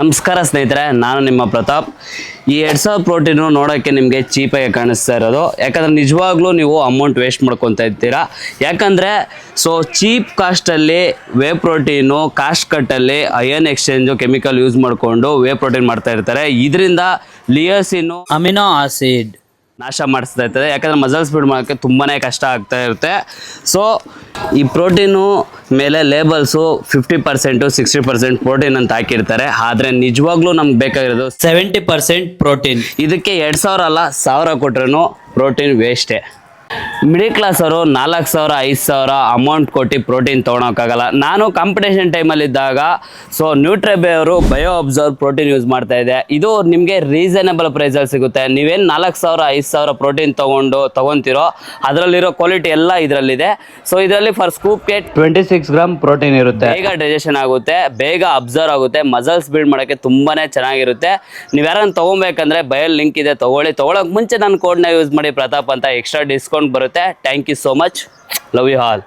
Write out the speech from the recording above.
ನಮಸ್ಕಾರ ಸ್ನೇಹಿತರೆ, ನಾನು ನಿಮ್ಮ ಪ್ರತಾಪ್. ಈ 2000 ಪ್ರೋಟೀನು ನೋಡೋಕ್ಕೆ ನಿಮಗೆ ಚೀಪಾಗಿ ಕಾಣಿಸ್ತಾ ಇರೋದು, ಯಾಕಂದರೆ ನಿಜವಾಗ್ಲೂ ನೀವು ಅಮೌಂಟ್ ವೇಸ್ಟ್ ಮಾಡ್ಕೊತಾ ಇರ್ತೀರಾ. ಯಾಕಂದರೆ ಚೀಪ್ ಕಾಸ್ಟಲ್ಲಿ ವೇ ಪ್ರೋಟೀನು, ಕಾಸ್ಟ್ ಕಟ್ಟಲ್ಲಿ ಅಯನ್ ಎಕ್ಸ್ಚೇಂಜು ಕೆಮಿಕಲ್ ಯೂಸ್ ಮಾಡಿಕೊಂಡು ವೇ ಪ್ರೋಟೀನ್ ಮಾಡ್ತಾ ಇರ್ತಾರೆ. ಇದರಿಂದ ಲಿಯೋಸಿನ್ನು ಅಮಿನೋ ಆಸಿಡ್ ನಾಶ ಮಾಡಿಸ್ತಾ ಇರ್ತದೆ. ಯಾಕಂದರೆ ಮಸಲ್ಸ್ ಬಿಲ್ಡ್ ಮಾಡೋಕ್ಕೆ ತುಂಬಾ ಕಷ್ಟ ಆಗ್ತಾ ಇರುತ್ತೆ. ಸೊ ಈ ಪ್ರೋಟೀನು ಮೇಲೆ ಲೇಬಲ್ಸು 50% 60% ಪ್ರೋಟೀನ್ ಅಂತ ಹಾಕಿರ್ತಾರೆ. ಆದರೆ ನಿಜವಾಗ್ಲೂ ನಮ್ಗೆ ಬೇಕಾಗಿರೋದು 70% ಪ್ರೋಟೀನ್. ಇದಕ್ಕೆ 2000 ಅಲ್ಲ 1000 ಕೊಟ್ರೂ ಪ್ರೋಟೀನ್ ವೇಸ್ಟೇ. ಮಿಡಿಲ್ ಕ್ಲಾಸ್ ಅವರು 4000 5000 ಅಮೌಂಟ್ ಕೊಟ್ಟು ಪ್ರೋಟೀನ್ ತೊಗೊಳಕ್ಕಾಗಲ್ಲ. ನಾನು ಕಾಂಪಿಟೇಷನ್ ಟೈಮಲ್ಲಿದ್ದಾಗ ನ್ಯೂಟ್ರಿಬೇ ಅವರು ಬಯೋ ಅಬ್ಸರ್ವ್ ಪ್ರೋಟೀನ್ ಯೂಸ್ ಮಾಡ್ತಾ ಇದೆ. ಇದು ನಿಮಗೆ ರೀಸನಬಲ್ ಪ್ರೈಸಲ್ಲಿ ಸಿಗುತ್ತೆ. ನೀವೇನು 4000 5000 ಪ್ರೋಟೀನ್ ತೊಗೊತಿರೋ ಅದರಲ್ಲಿರೋ ಕ್ವಾಲಿಟಿ ಎಲ್ಲ ಇದರಲ್ಲಿದೆ. ಇದರಲ್ಲಿ ಫಾರ್ ಸ್ಕೂಪ್ಗೆ 26 ಗ್ರಾಮ್ ಪ್ರೋಟೀನ್ ಇರುತ್ತೆ. ಬೇಗ ಡೈಜೆಷನ್ ಆಗುತ್ತೆ, ಬೇಗ ಅಬ್ಸರ್ವ್ ಆಗುತ್ತೆ, ಮಸಲ್ಸ್ ಬಿಲ್ಡ್ ಮಾಡೋಕ್ಕೆ ತುಂಬಾ ಚೆನ್ನಾಗಿರುತ್ತೆ. ನೀವು ಯಾರನ್ನು ತೊಗೊಬೇಕಂದ್ರೆ ಬಯಲ್ ಲಿಂಕ್ ಇದೆ, ತೊಗೊಳಕ್ಕೆ ಮುಂಚೆ ನನ್ನ ಕೋಡ್ನ ಯೂಸ್ ಮಾಡಿ ಪ್ರತಾಪ್ ಅಂತ ಎಕ್ಸ್ಟ್ರಾ ಡಿಸ್ಕೌಂಟ್ ಬರುತ್ತೆ. Thank you so much. Love you all.